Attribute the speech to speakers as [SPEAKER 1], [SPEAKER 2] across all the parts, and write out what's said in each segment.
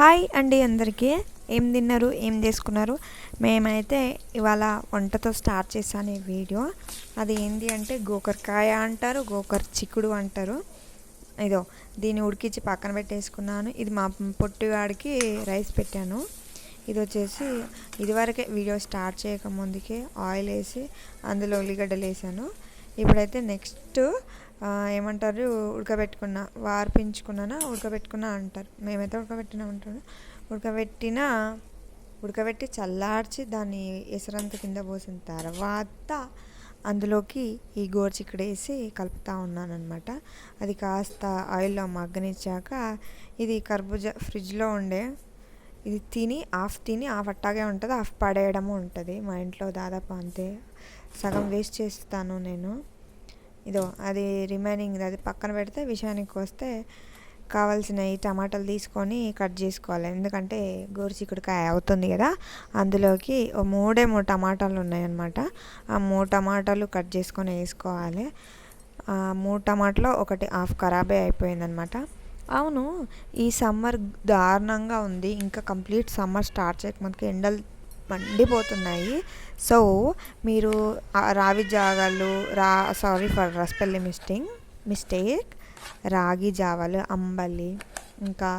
[SPEAKER 1] Hi అండి అందరికీ. ఏం తిన్నారు, ఏం చేసుకున్నారు? మేమైతే ఇవాళ వంటతో స్టార్ట్ చేశాను ఈ వీడియో. అది ఏంటి అంటే గోకరకాయ అంటారు, గోకర చిక్కుడు అంటారు. ఇదో దీన్ని ఉడికించి పక్కన పెట్టేసుకున్నాను. ఇది మా పొట్టివాడికి రైస్ పెట్టాను. ఇది వచ్చేసి ఇదివరకే వీడియో స్టార్ట్ చేయకముందుకే ఆయిల్ వేసి అందులో ఉల్లిగడ్డలు వేసాను. ఇప్పుడైతే నెక్స్ట్ ఏమంటారు, ఉడకబెట్టుకున్నా అంటారు. మేమైతే ఉంటాను. ఉడకబెట్టి చల్లార్చి దాన్ని ఎసరంత కింద పోసిన తర్వాత అందులోకి ఈ గోరుచిక్కుడు వేసి కలుపుతూ ఉన్నాను అనమాట. అది కాస్త ఆయిల్లో మగ్గనిచ్చాక ఇది కర్బూజా ఫ్రిడ్జ్లో ఉండే, ఇది హాఫ్ అట్టాగే ఉంటుంది, హాఫ్ పడేయడము ఉంటుంది. మా ఇంట్లో దాదాపు అంతే, సగం వేస్ట్ చేస్తాను నేను. ఇదో అది రిమైనింగ్ అది పక్కన పెడితే విషయానికి వస్తే కావాల్సిన ఈ టమాటాలు తీసుకొని కట్ చేసుకోవాలి. ఎందుకంటే గోరుచిక్కుడుకాయ అవుతుంది కదా, అందులోకి మూడు టమాటాలు ఉన్నాయన్నమాట. ఆ 3 టమాటాలు కట్ చేసుకొని వేసుకోవాలి. 3 టమాటాలో ఒకటి హాఫ్ ఖరాబే అయిపోయిందనమాట. అవును, ఈ సమ్మర్ దారుణంగా ఉంది. ఇంకా కంప్లీట్ సమ్మర్ స్టార్ట్ చేయకముందుకు ఎండలు మండిపోతున్నాయి. సో మీరు రావి జావాలు మిస్టేక్ రాగి జావాలు, అంబలి, ఇంకా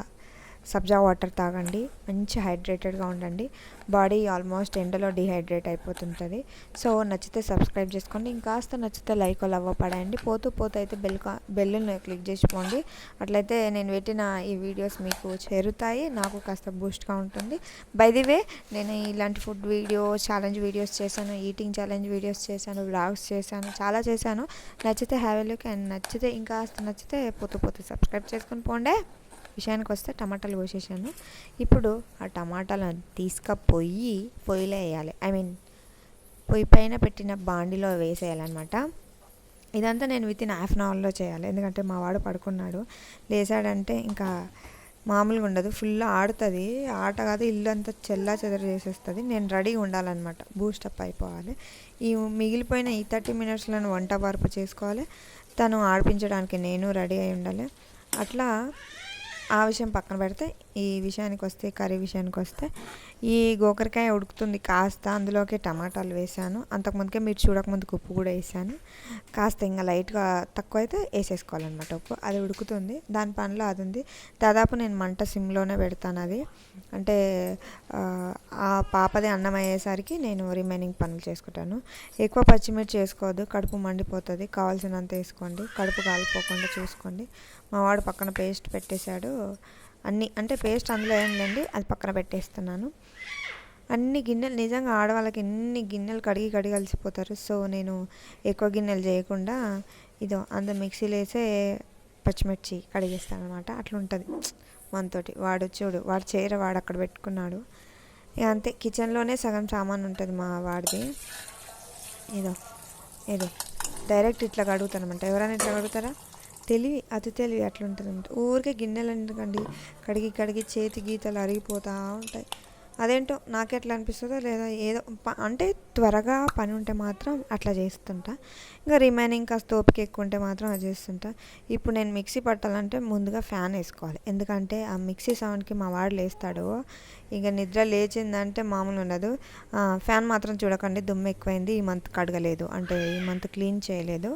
[SPEAKER 1] సబ్జా వాటర్ తాగండి. మంచి హైడ్రేటెడ్గా ఉండండి. బాడీ ఆల్మోస్ట్ ఎండలో డిహైడ్రేట్ అయిపోతుంటుంది. సో నచ్చితే సబ్స్క్రైబ్ చేసుకోండి, ఇంకాస్త నచ్చితే లైక్ లవ్ పడండి. పోతూ అయితే బెల్లుని క్లిక్ చేసిపోండి. అట్లయితే నేను పెట్టిన ఈ వీడియోస్ మీకు చేరుతాయి, నాకు కాస్త బూస్ట్గా ఉంటుంది. బై ది వే, నేను ఇలాంటి ఫుడ్ ఛాలెంజ్ వీడియోస్ చేశాను, ఈటింగ్ ఛాలెంజ్ వీడియోస్ చేశాను, వ్లాగ్స్ చేశాను, చాలా చేశాను. నచ్చితే హ్యావ్ ఎ లుక్, అండ్ నచ్చితే పోతూ సబ్స్క్రైబ్ చేసుకొని పోండే. విషయానికి వస్తే టమాటాలు కోసేసాను. ఇప్పుడు ఆ టమాటాలను తీసుకుపోయి పొయ్యిలో వేయాలి. పొయ్యి పైన పెట్టిన బాండిలో వేసేయాలన్నమాట. ఇదంతా నేను వితిన్ హాఫ్ అన్ అవర్లో చేయాలి. ఎందుకంటే మా వాడు పడుకున్నాడు, లేచాడంటే ఇంకా మామూలుగా ఉండదు, ఫుల్ ఆడుతుంది. ఆట కాదు, ఇల్లు అంతా చెల్లా చెదరు చేసేస్తుంది. నేను రెడీగా ఉండాలన్నమాట, బూస్టప్ అయిపోవాలి. ఈ మిగిలిపోయిన ఈ 30 మినిట్స్లను వంట వరపు చేసుకోవాలి. తను ఆడిపించడానికి నేను రెడీ అయి ఉండాలి. అట్లా ఆ విషయం పక్కన పెడితే కర్రీ విషయానికి వస్తే ఈ గోకరకాయ ఉడుకుతుంది కాస్త, అందులోకి టమాటాలు వేసాను. అంతకుముందుకే మీరు చూడకముందుకు ఉప్పు కూడా వేసాను. కాస్త ఇంకా లైట్గా తక్కువ అయితే వేసేసుకోవాలన్నమాట ఉప్పు. అది ఉడుకుతుంది, దాని పనిలో అది ఉంది. దాదాపు నేను మంట సిమ్లోనే పెడతాను. అది అంటే ఆ పాపది అన్నం అయ్యేసరికి నేను రిమైనింగ్ పనులు చేసుకుంటాను. ఎక్కువ పచ్చిమిర్చి వేసుకోవద్దు, కడుపు మండిపోతుంది. కావాల్సినంత వేసుకోండి, కడుపు కాలిపోకుండా చూసుకోండి. మా వాడు పక్కన పేస్ట్ పెట్టేశాడు. అంటే పేస్ట్ అందులో ఏం లేండి, అది పక్కన పెట్టేస్తున్నాను. అన్ని గిన్నెలు, నిజంగా ఆడవాళ్ళకి ఎన్ని గిన్నెలు కడిగి కలిసిపోతారు. సో నేను ఎక్కువ గిన్నెలు చేయకుండా ఇదో అందులో మిక్సీలో వేసే పచ్చిమిర్చి కడిగేస్తాను అనమాట. అట్లా ఉంటుంది మనతోటి. వాడు అక్కడ పెట్టుకున్నాడు. ఇక అంతే, కిచెన్లోనే సగం సామాన్ ఉంటుంది మా వాడిది. ఏదో డైరెక్ట్ ఇట్లా కడుగుతాను అనమాట. ఎవరైనా ఇట్లా కడుగుతారా? అతి తెలివి అట్లుంటుంది. ఊరికే గిన్నెలు ఎందుకండి కడిగి చేతి గీతలు అరిగిపోతూ ఉంటాయి. అదేంటో నాకే ఎట్లా అనిపిస్తుందో, లేదా ఏదో అంటే త్వరగా పని ఉంటే మాత్రం అట్లా చేస్తుంటా. ఇంకా రిమైనింగ్ కాస్త ఓపిక ఎక్కువ ఉంటే మాత్రం అది చేస్తుంటా. ఇప్పుడు నేను మిక్సీ పట్టాలంటే ముందుగా ఫ్యాన్ వేసుకోవాలి. ఎందుకంటే ఆ మిక్సీ సౌండ్కి మా వాడు లేస్తాడు. ఇక నిద్ర లేచిందంటే మామూలు ఉండదు. ఫ్యాన్ మాత్రం చూడకండి, దుమ్ము ఎక్కువైంది, ఈ మంత్ కడగలేదు, అంటే ఈ మంత్ క్లీన్ చేయలేదు.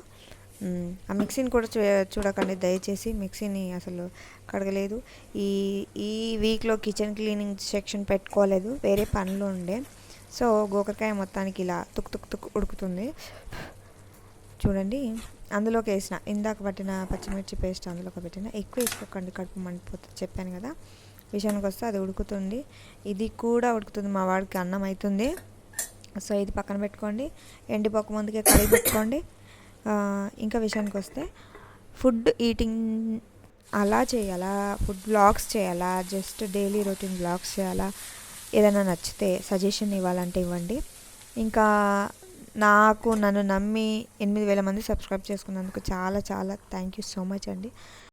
[SPEAKER 1] ఆ మిక్సీని కూడా చూడకండి దయచేసి, మిక్సీని అసలు కడగలేదు. ఈ వీక్లో కిచెన్ క్లీనింగ్ సెక్షన్ పెట్టుకోలేదు, వేరే పనులు ఉండే. సో గోకరకాయ మొత్తానికి ఇలా తుక్కు ఉడుకుతుంది చూడండి. అందులోకి వేసిన ఇందాక పట్టిన పచ్చిమిర్చి పేస్ట్ అందులోకి పెట్టిన. ఎక్కువ వేసుకోకండి, కడుపు మండిపోతుంది చెప్పాను కదా. విషయానికి వస్తే అది ఉడుకుతుంది, ఇది కూడా ఉడుకుతుంది. మా వాడికి అన్నం అవుతుంది. సో ఇది పక్కన పెట్టుకోండి. ఎండిపోక ముందుకే కడిగి పెట్టుకోండి. ఇంకా విషయానికి వస్తే ఫుడ్ ఈటింగ్ అలా చేయాలా, ఫుడ్ బ్లాగ్స్ చేయాలా, జస్ట్ డైలీ రొటీన్ బ్లాగ్స్ చేయాలా, ఏదైనా నచ్చితే సజెషన్ ఇవ్వాలంటే ఇవ్వండి. ఇంకా నన్ను నమ్మి 8,000 మంది సబ్స్క్రైబ్ చేసుకున్నందుకు చాలా థ్యాంక్ యూ సో మచ్ అండి.